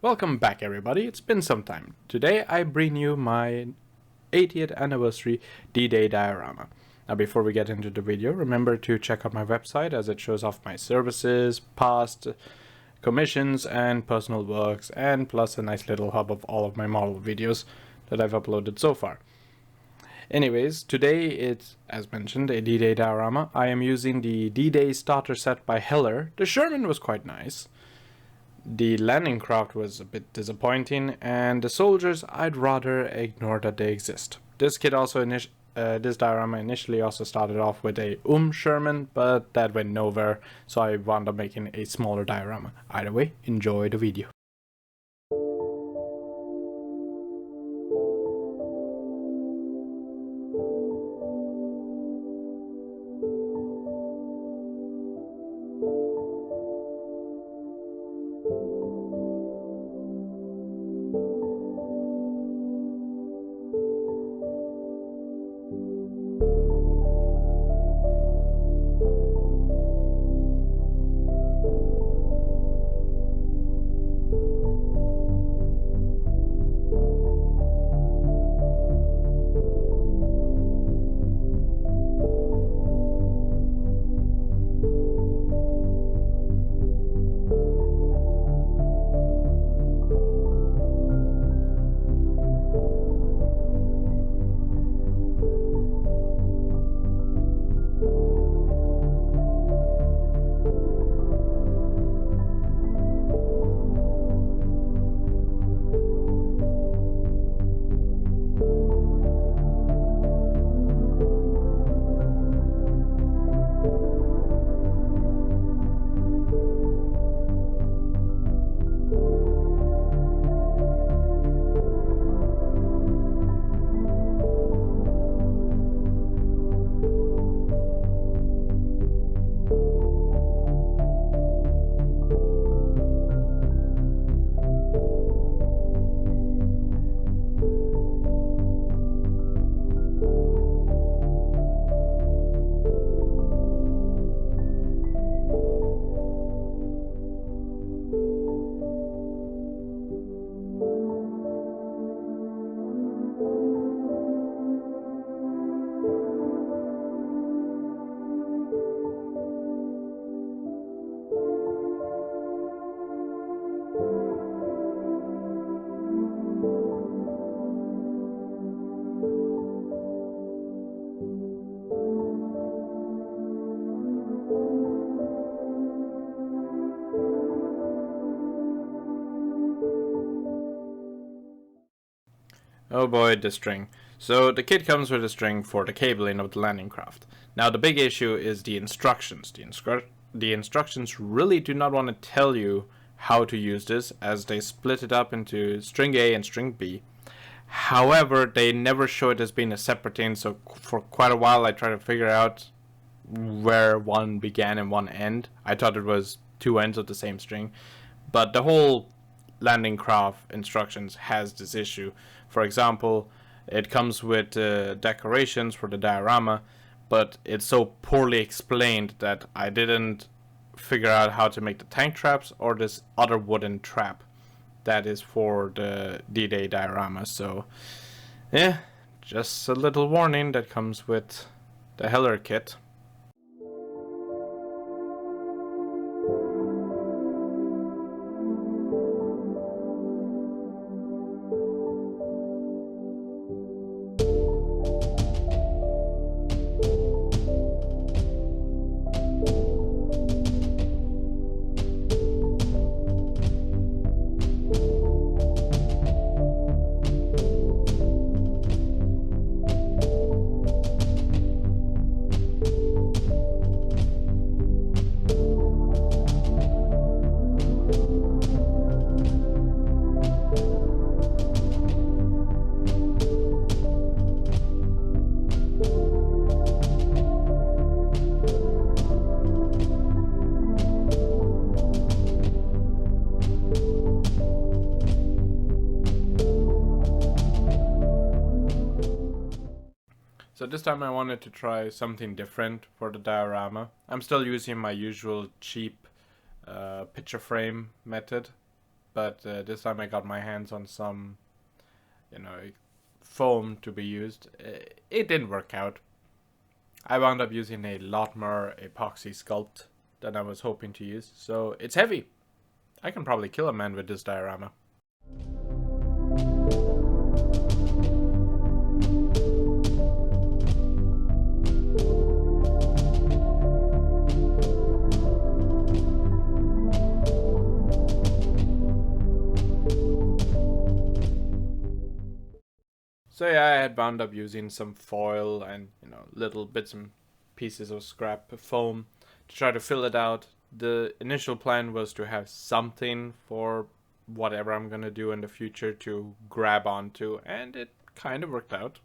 Welcome back everybody, it's been some time. Today I bring you my 80th anniversary D-Day diorama. Now before we get into the video, remember to check out my website as it shows off my services, past commissions and personal works, and plus a nice little hub of all of my model videos that I've uploaded so far. Anyways, today it's, as mentioned, a D-Day diorama. I am using the D-Day starter set by Heller. The Sherman was quite nice. The landing craft was a bit disappointing, and the soldiers, I'd rather ignore that they exist. This kit also this diorama initially also started off with a Sherman, but that went nowhere, so I wound up making a smaller diorama. Either way, enjoy the video. Oh boy, the string. So the kit comes with a string for the cabling of the landing craft. Now the big issue is the instructions. The instructions really do not want to tell you how to use this, as they split it up into string A and string B. However, they never show it as being a separate thing, so for quite a while I tried to figure out where one began and one end. I thought it was two ends of the same string, but the whole landing craft instructions has this issue. For example, it comes with decorations for the diorama, but it's so poorly explained that I didn't figure out how to make the tank traps or this other wooden trap that is for the D-Day diorama. So yeah, just a little warning that comes with the Heller kit. So this time I wanted to try something different for the diorama. I'm still using my usual cheap picture frame method, but this time I got my hands on some, foam to be used. It didn't work out. I wound up using a lot more epoxy sculpt than I was hoping to use, so it's heavy. I can probably kill a man with this diorama. So yeah, I had wound up using some foil and, little bits and pieces of scrap foam to try to fill it out. The initial plan was to have something for whatever I'm gonna do in the future to grab onto, and it kind of worked out.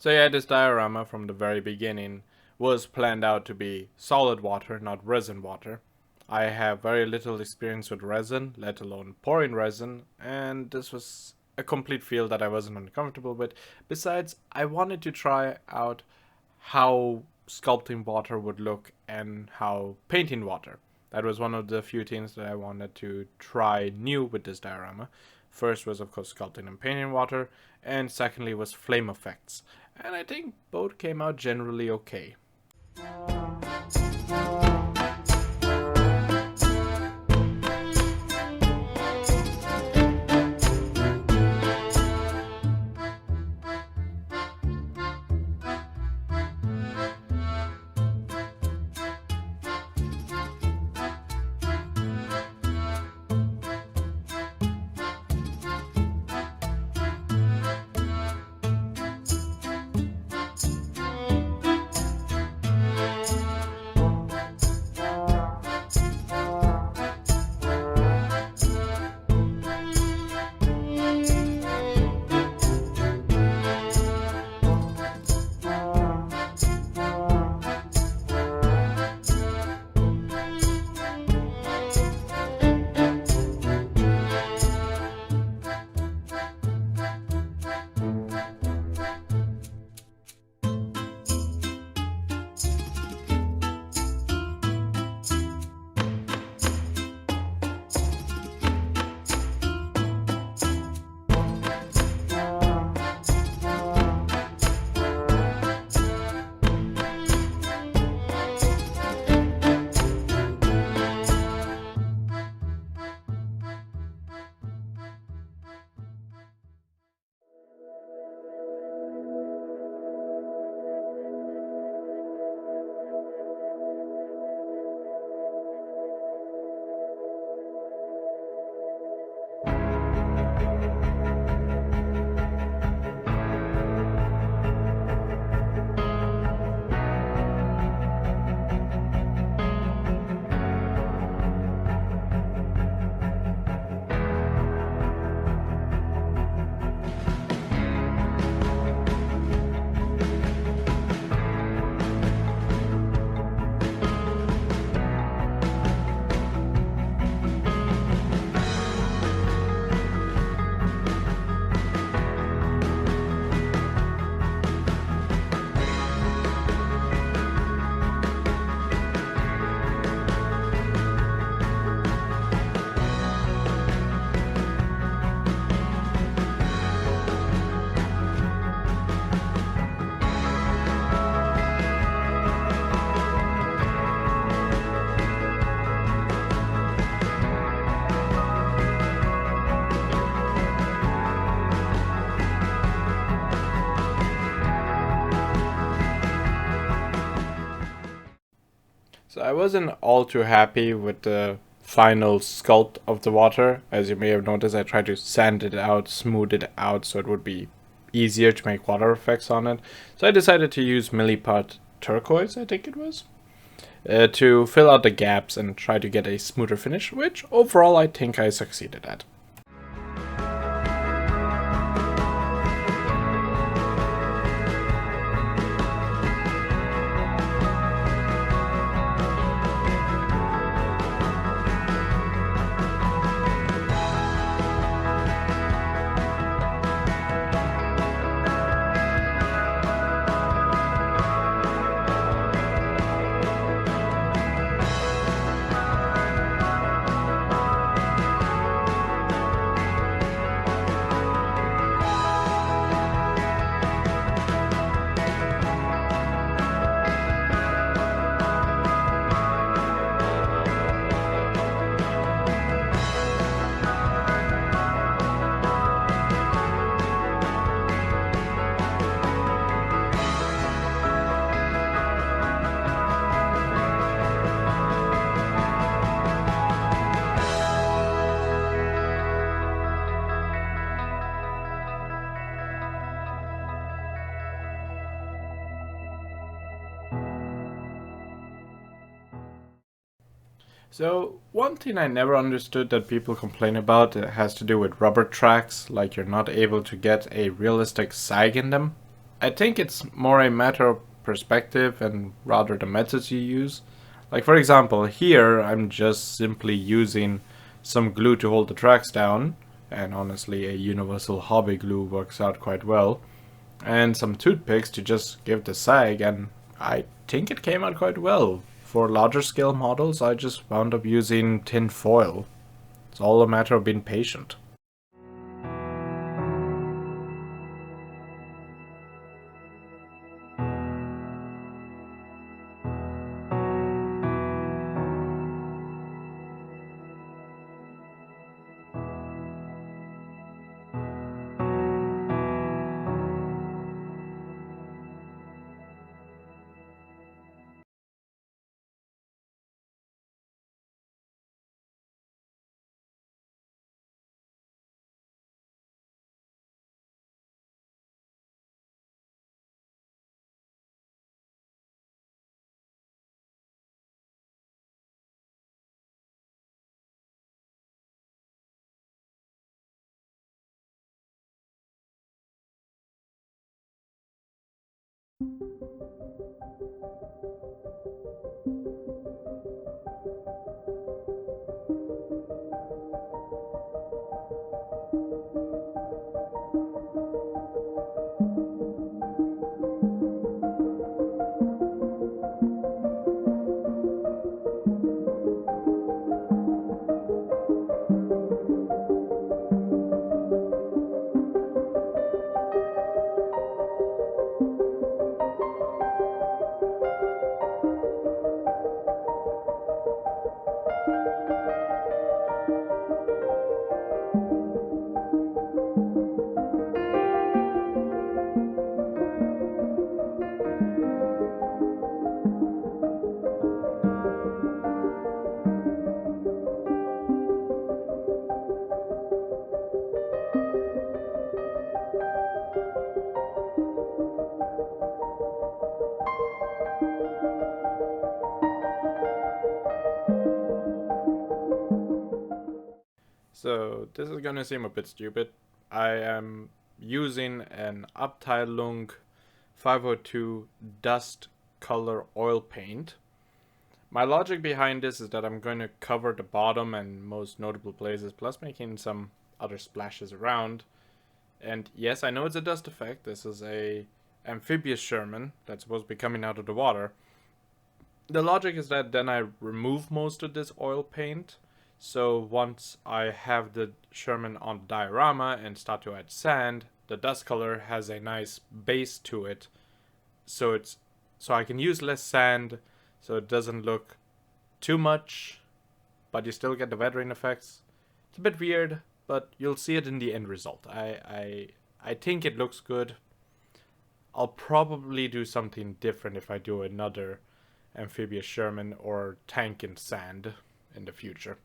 So yeah, this diorama from the very beginning was planned out to be solid water, not resin water. I have very little experience with resin, let alone pouring resin, and this was a complete field that I wasn't uncomfortable with. Besides, I wanted to try out how sculpting water would look and how painting water. That was one of the few things that I wanted to try new with this diorama. First was, of course, sculpting and painting water, and secondly was flame effects. And I think both came out generally okay. I wasn't all too happy with the final sculpt of the water. As you may have noticed, I tried to sand it out, smooth it out so it would be easier to make water effects on it. So I decided to use milliput turquoise, I think it was, to fill out the gaps and try to get a smoother finish, which overall I think I succeeded at. So, one thing I never understood that people complain about has to do with rubber tracks, like you're not able to get a realistic sag in them. I think it's more a matter of perspective and rather the methods you use. Like for example, here I'm just simply using some glue to hold the tracks down, and honestly a universal hobby glue works out quite well, and some toothpicks to just give the sag, and I think it came out quite well. For larger scale models, I just wound up using tin foil. It's all a matter of being patient. So this is gonna seem a bit stupid. I am using an Abteilung 502 dust color oil paint. My logic behind this is that I'm going to cover the bottom and most notable places, plus making some other splashes around. And yes, I know it's a dust effect. This is a amphibious Sherman that's supposed to be coming out of the water. The logic is that then I remove most of this oil paint. So once I have the Sherman on diorama and start to add sand, the dust color has a nice base to it. So I can use less sand, so it doesn't look too much, but you still get the weathering effects. It's a bit weird, but you'll see it in the end result. I think it looks good. I'll probably do something different if I do another amphibious Sherman or tank and sand in the future.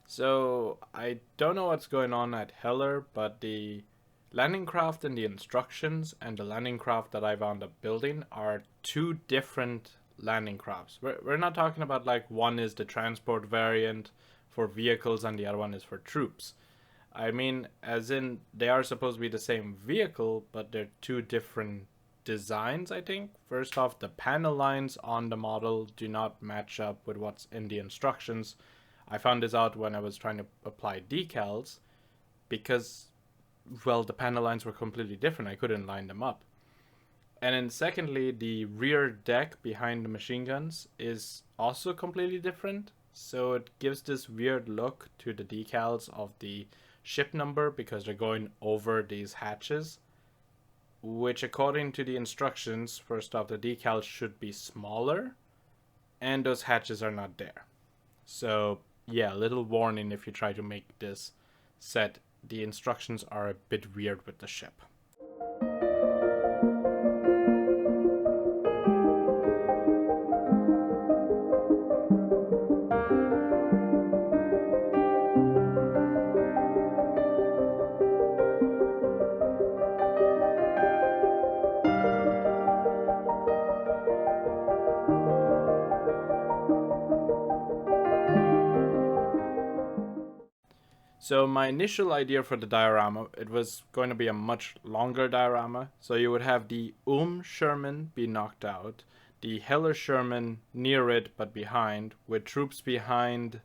So I don't know what's going on at Heller, but the landing craft and the instructions and the landing craft that I wound up building are two different landing crafts. We're not talking about like one is the transport variant for vehicles and the other one is for troops. I mean, as in they are supposed to be the same vehicle, but they're two different designs, I think. First off, the panel lines on the model do not match up with what's in the instructions. I found this out when I was trying to apply decals because, well, the panel lines were completely different. I couldn't line them up. And then secondly, the rear deck behind the machine guns is also completely different. So it gives this weird look to the decals of the ship number because they're going over these hatches, which according to the instructions, first off, the decals should be smaller and those hatches are not there. So yeah, little warning if you try to make this set. The instructions are a bit weird with the ship. So my initial idea for the diorama, it was going to be a much longer diorama. So you would have the Sherman be knocked out, the Heller Sherman near it but behind, with troops behind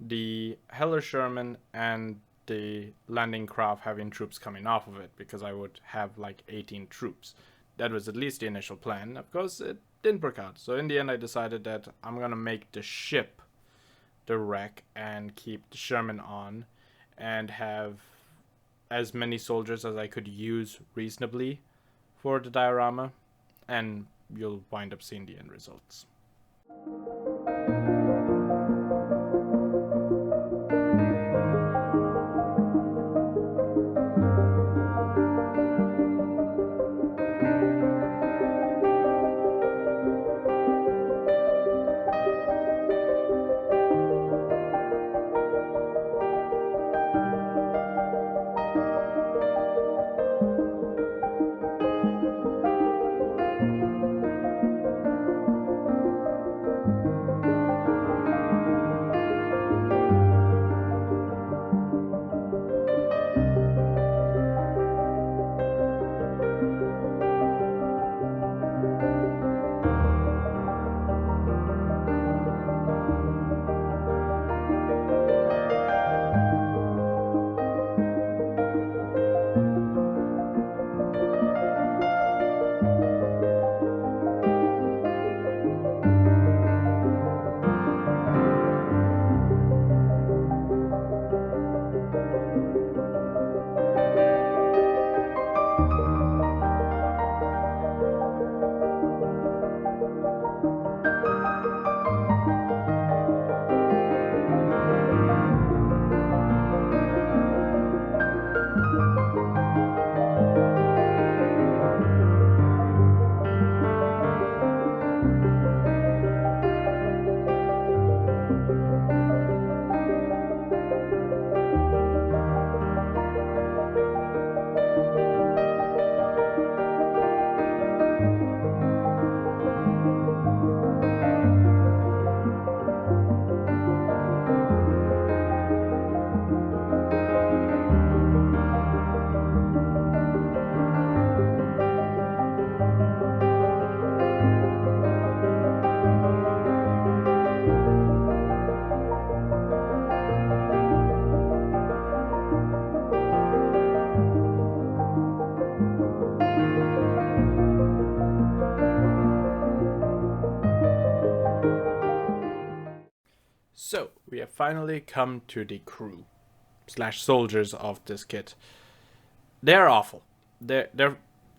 the Heller Sherman and the landing craft having troops coming off of it, because I would have like 18 troops. That was at least the initial plan. Of course, it didn't work out. So in the end, I decided that I'm going to make the ship the wreck and keep the Sherman on and have as many soldiers as I could use reasonably for the diorama, and you'll wind up seeing the end results. So we have finally come to the crew slash soldiers of this kit. They're awful. Their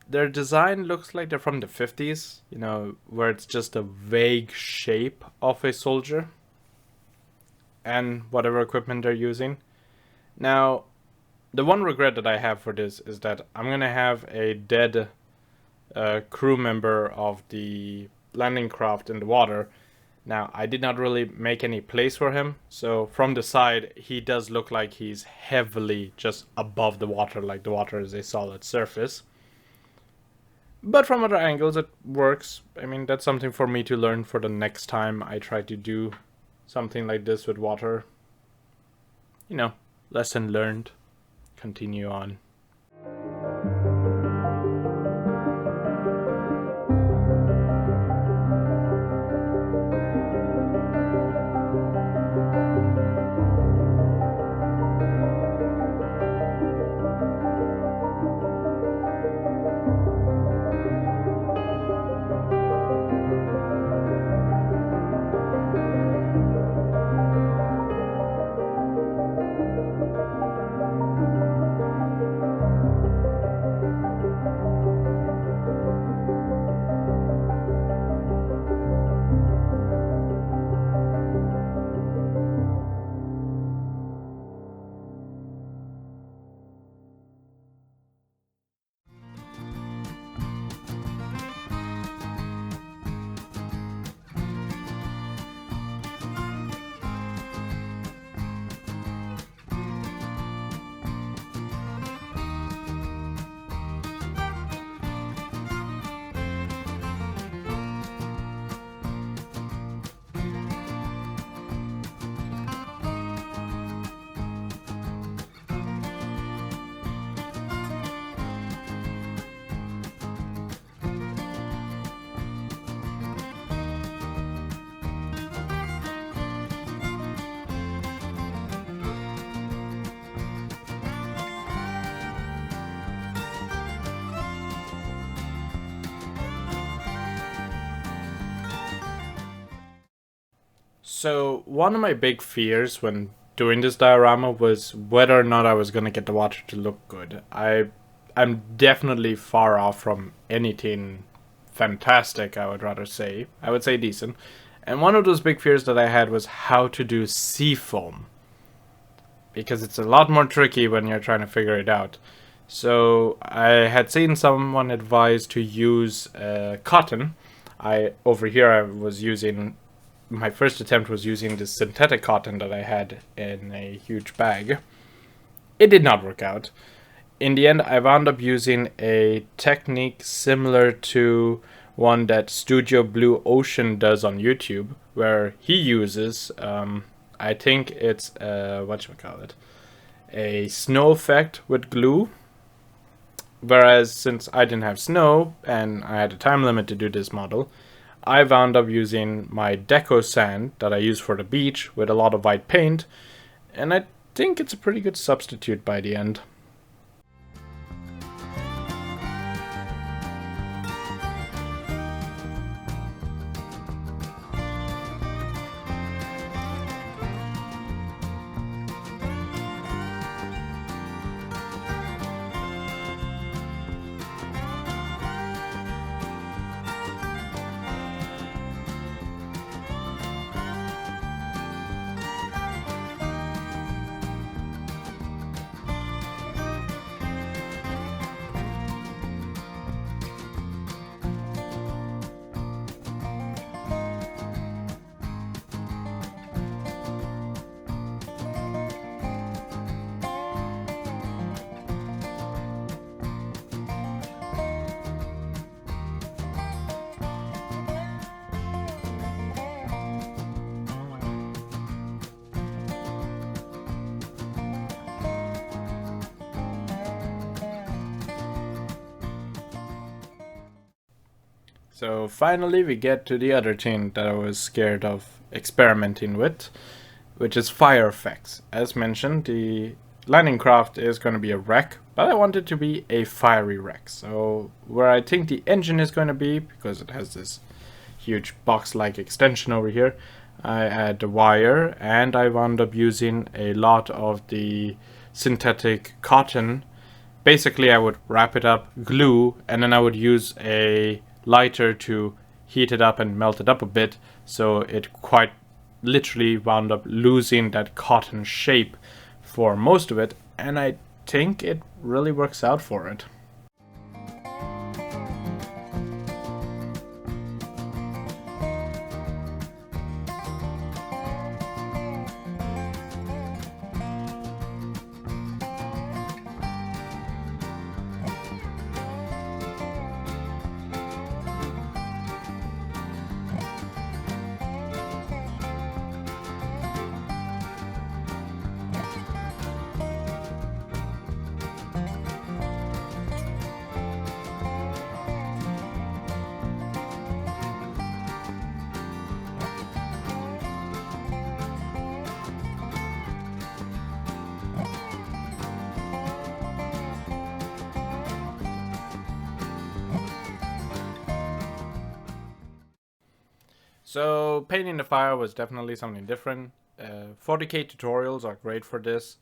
design looks like they're from the 50s, you know, where it's just a vague shape of a soldier and whatever equipment they're using. Now, The one regret that I have for this is that I'm gonna have a dead crew member of the landing craft in the water. Now, I did not really make any place for him, so from the side, he does look like he's heavily just above the water, like the water is a solid surface. But from other angles, it works. I mean, that's something for me to learn for the next time I try to do something like this with water. You know, lesson learned. Continue on. So, one of my big fears when doing this diorama was whether or not I was going to get the water to look good. I'm definitely far off from anything fantastic, I would rather say. I would say decent. And one of those big fears that I had was how to do sea foam. Because it's a lot more tricky when you're trying to figure it out. So, I had seen someone advise to use cotton. Over here I was using my first attempt was using this synthetic cotton that I had in a huge bag. It did not work out. In the end, I wound up using a technique similar to one that Studio Blue Ocean does on YouTube, where he uses, I think it's, whatchamacallit, a snow effect with glue. Whereas since I didn't have snow and I had a time limit to do this model, I wound up using my deco sand that I use for the beach with a lot of white paint, and I think it's a pretty good substitute by the end. So finally we get to the other thing that I was scared of experimenting with, which is fire effects. As mentioned, the landing craft is going to be a wreck, but I want it to be a fiery wreck. So where I think the engine is going to be, because it has this huge box-like extension over here, I add the wire, and I wound up using a lot of the synthetic cotton. Basically I would wrap it up, glue, and then I would use a lighter to heat it up and melt it up a bit, so it quite literally wound up losing that cotton shape for most of it. And I think it really works out for it. So painting the fire was definitely something different. 40k tutorials are great for this.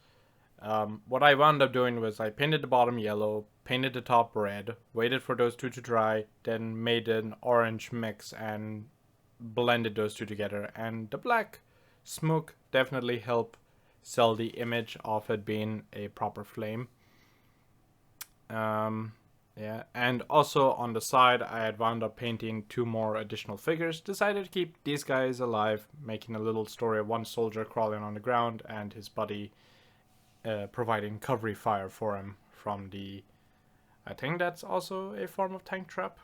What I wound up doing was I painted the bottom yellow, painted the top red, waited for those two to dry, then made an orange mix and blended those two together. And the black smoke definitely helped sell the image of it being a proper flame. Yeah, and also on the side I had wound up painting two more additional figures. Decided to keep these guys alive, making a little story of one soldier crawling on the ground and his buddy providing cover fire for him from the... I think that's also a form of tank trap.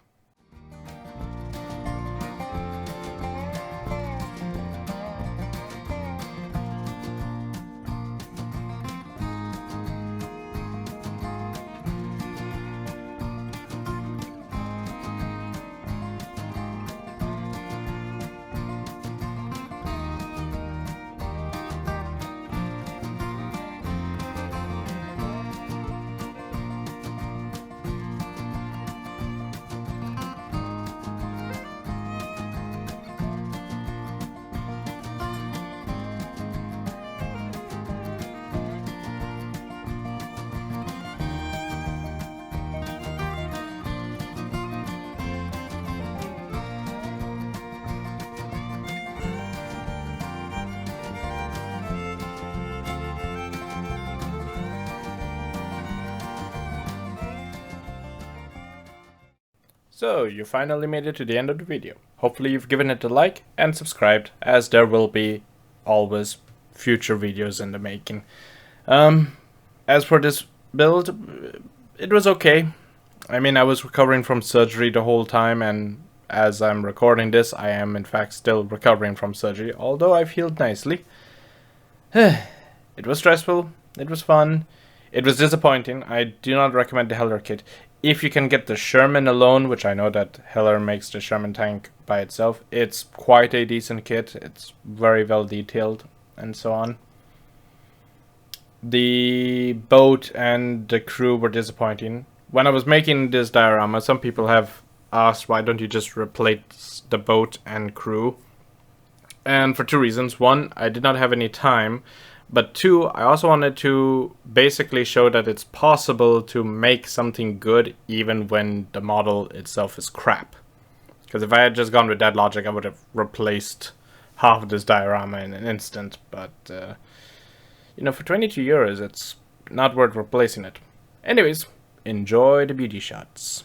So, you finally made it to the end of the video. Hopefully you've given it a like and subscribed, as there will be always future videos in the making. As for this build, it was okay. I mean, I was recovering from surgery the whole time, and as I'm recording this, I am in fact still recovering from surgery, although I've healed nicely. It was stressful, it was fun, it was disappointing. I do not recommend the Heller kit. If you can get the Sherman alone, which I know that Heller makes the Sherman tank by itself, it's quite a decent kit. It's very well detailed and so on. The boat and the crew were disappointing. When I was making this diorama, some people have asked why don't you just replace the boat and crew. And for two reasons. One, I did not have any time. But two, I also wanted to basically show that it's possible to make something good even when the model itself is crap. Because if I had just gone with that logic, I would have replaced half of this diorama in an instant. But, you know, for 22 euros, it's not worth replacing it. Anyways, enjoy the beauty shots.